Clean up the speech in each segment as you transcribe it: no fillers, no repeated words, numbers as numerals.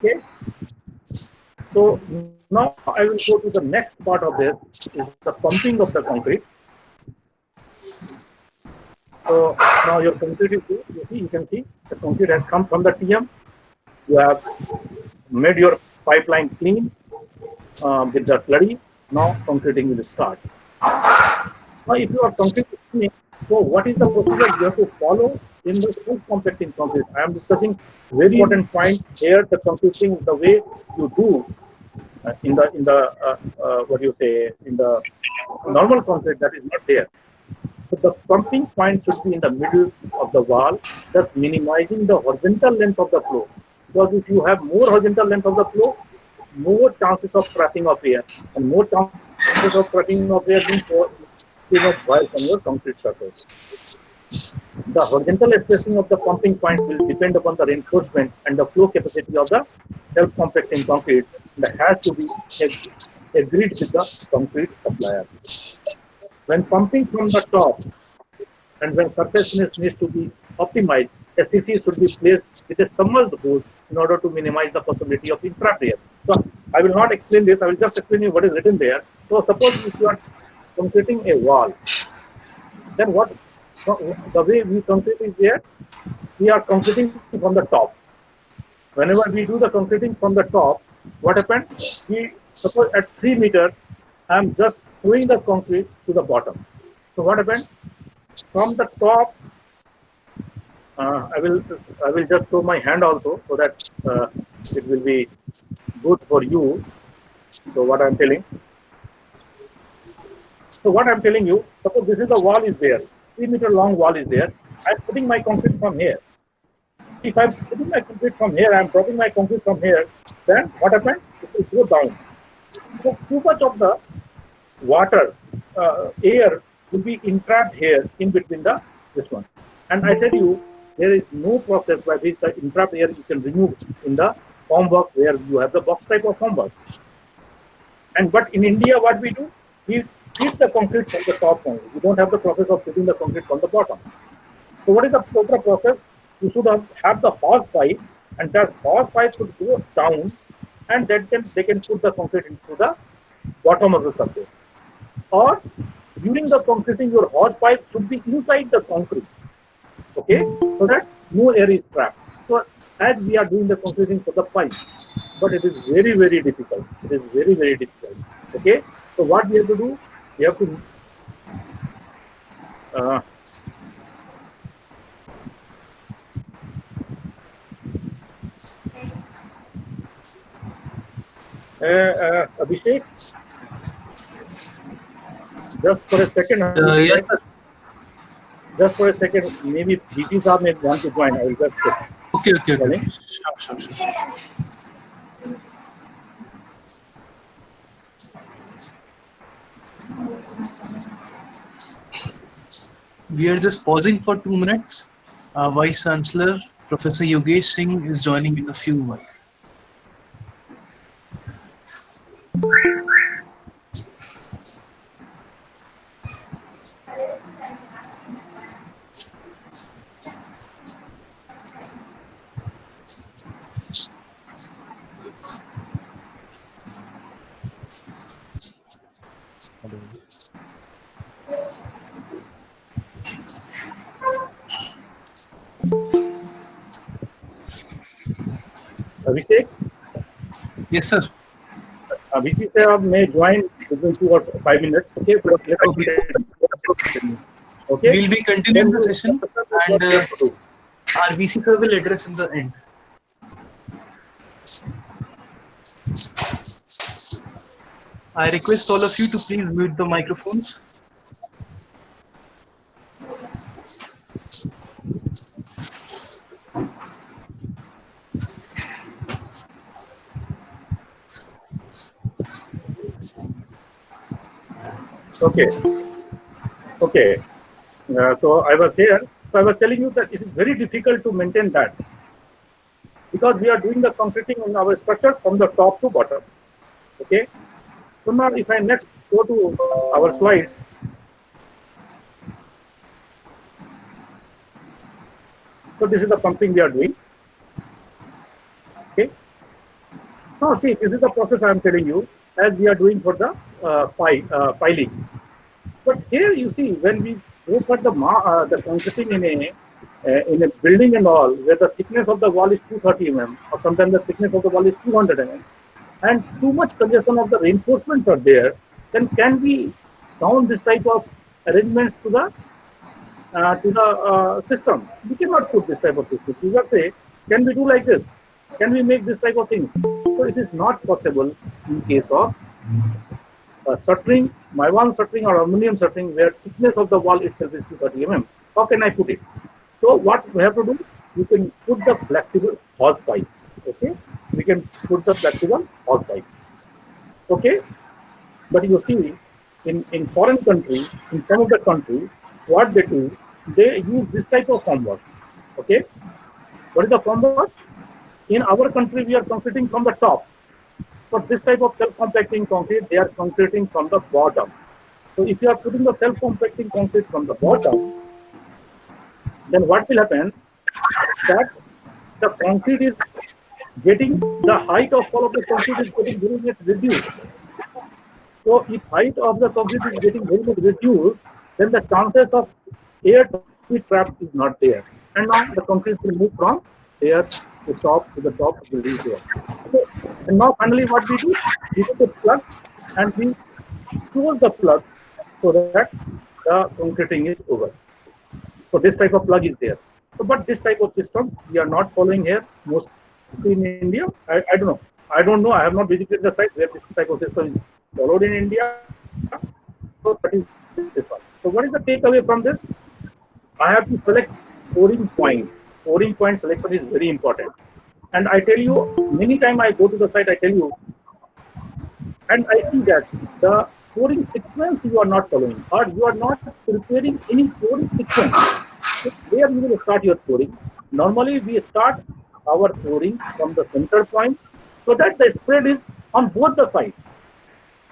Okay. So now I will go to the next part of this, is the pumping of the concrete. So now your concrete is, you can see the concrete has come from the TM. You have made your pipeline clean with the slurry. Now concreting will start. Now if you are concreting, so what is the procedure you have to follow in the self-compacting concrete? I am discussing very important point here. The concreting, the way you do what do you say, in the normal concrete, that is not there. So the pumping point should be in the middle of the wall, thus minimizing the horizontal length of the flow. Because if you have more horizontal length of the flow, more chances of trapping of air, and more chances of trapping of air means too much voice on your concrete surface. The horizontal spacing of the pumping point will depend upon the reinforcement and the flow capacity of the self-compacting concrete, and has to be agreed with the concrete supplier. When pumping from the top and when surface finish needs to be optimized, SCC should be placed with a submerged hose in order to minimize the possibility of entrapped air. So I will not explain this, I will just explain you what is written there. So suppose if you are concreting a wall, then what the way we concrete is there, we are concreting from the top. Whenever we do the concreting from the top, what happened? We suppose at 3 meters, I am just throwing the concrete to the bottom. So what happened? From the top, I will just show my hand also, so that it will be good for you. So what I am telling. So what I am telling you, suppose this is the wall is there, 3 meter long wall is there. I am putting my concrete from here. If I'm putting my concrete from here, I'm dropping my concrete from here, then what happens? It will go down. So too much of the water, air will be entrapped here in between the this one. And I said you, there is no process by which the entrapped air you can remove in the formwork where you have the box type of formwork. And but in India, what we do, we treat the concrete from the top only. We don't have the process of treating the concrete from the bottom. So what is the proper process? You should have the hose pipe, and that hose pipe should go down, and then they can put the concrete into the bottom of the surface. Or during the concreting, your hose pipe should be inside the concrete. Okay, so that no air is trapped. So as we are doing the concreting for the pipe, but it is very difficult. It is very difficult. Okay, so what we have to do? We have to uh, Abhishek, just for a second, Yes, Abhishek, sir. just for a second, maybe DT Saab may want to join. I will just Okay. calling. Sure. We are just pausing for 2 minutes. Our Vice Chancellor, Professor Yogesh Singh, is joining in a few months. Hello. Abhishek, Yes, sir. Abhishek Saab may join within 2 or 5 minutes. Okay, so let us Okay. continue. Okay, We'll be tell continuing the you session, what and we have to do. our VC sir will address in the end. I request all of you to please mute the microphones. Okay, okay. So I was here. So I was telling you that it is very difficult to maintain that, because we are doing the concreting in our structure from the top to bottom. Okay. So now if I next go to our slides, so this is the pumping we are doing. Okay. Now, see, this is the process I am telling you, as we are doing for the piling. But here you see, when we go for the concreting in a building and all, where the thickness of the wall is 230 mm, or sometimes the thickness of the wall is 200 mm, and too much congestion of the reinforcements are there, then can we count this type of arrangements to the system? We cannot put this type of system. You just say, can we do like this? Can we make this type of thing? So it is not possible in case of shuttering, Maiwan shuttering or aluminum shuttering, where thickness of the wall itself is 230 mm. How can I put it? So what we have to do, you can put the flexible hose pipe. Okay, we can put the flexible hose pipe. Okay, but you see, in foreign countries, in some of the countries, what they do, they use this type of formwork. Okay, what is the formwork? In our country, we are concreting from the top. For this type of self-compacting concrete, they are concreting from the bottom. So if you are putting the self-compacting concrete from the bottom, then what will happen? That the concrete is getting, the height of all of the concrete is getting very much reduced. So if height of the concrete is getting very much reduced, then the chances of air to be trapped is not there. And now the concrete will move from there to the top, it will reach there. So, and now finally what we do, we put the plug and we close the plug so that the concreting is over. So this type of plug is there. So, but this type of system we are not following here, mostly in India. I don't know. I don't know. I have not visited the site where this type of system is followed in India. So that is this one. So what is the takeaway from this? I have to select pouring point. Pouring point selection is very important. And I tell you, many time I go to the site, I tell you, and I see that the pouring sequence you are not following, or you are not preparing any pouring sequence. So where you will start your pouring? Normally, we start our pouring from the center point so that the spread is on both the sides.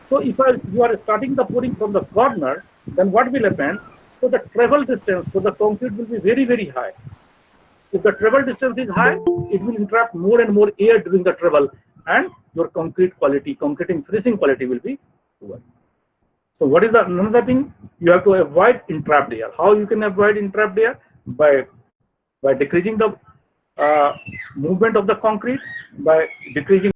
So if you are starting the pouring from the corner, then what will happen? So the travel distance for the concrete will be very, very high. If the travel distance is high, it will entrap more and more air during the travel, and your concrete quality, concreting finishing quality will be poor. So what is the another thing? You have to avoid entrapped air. How you can avoid entrapped air? By decreasing the movement of the concrete, by decreasing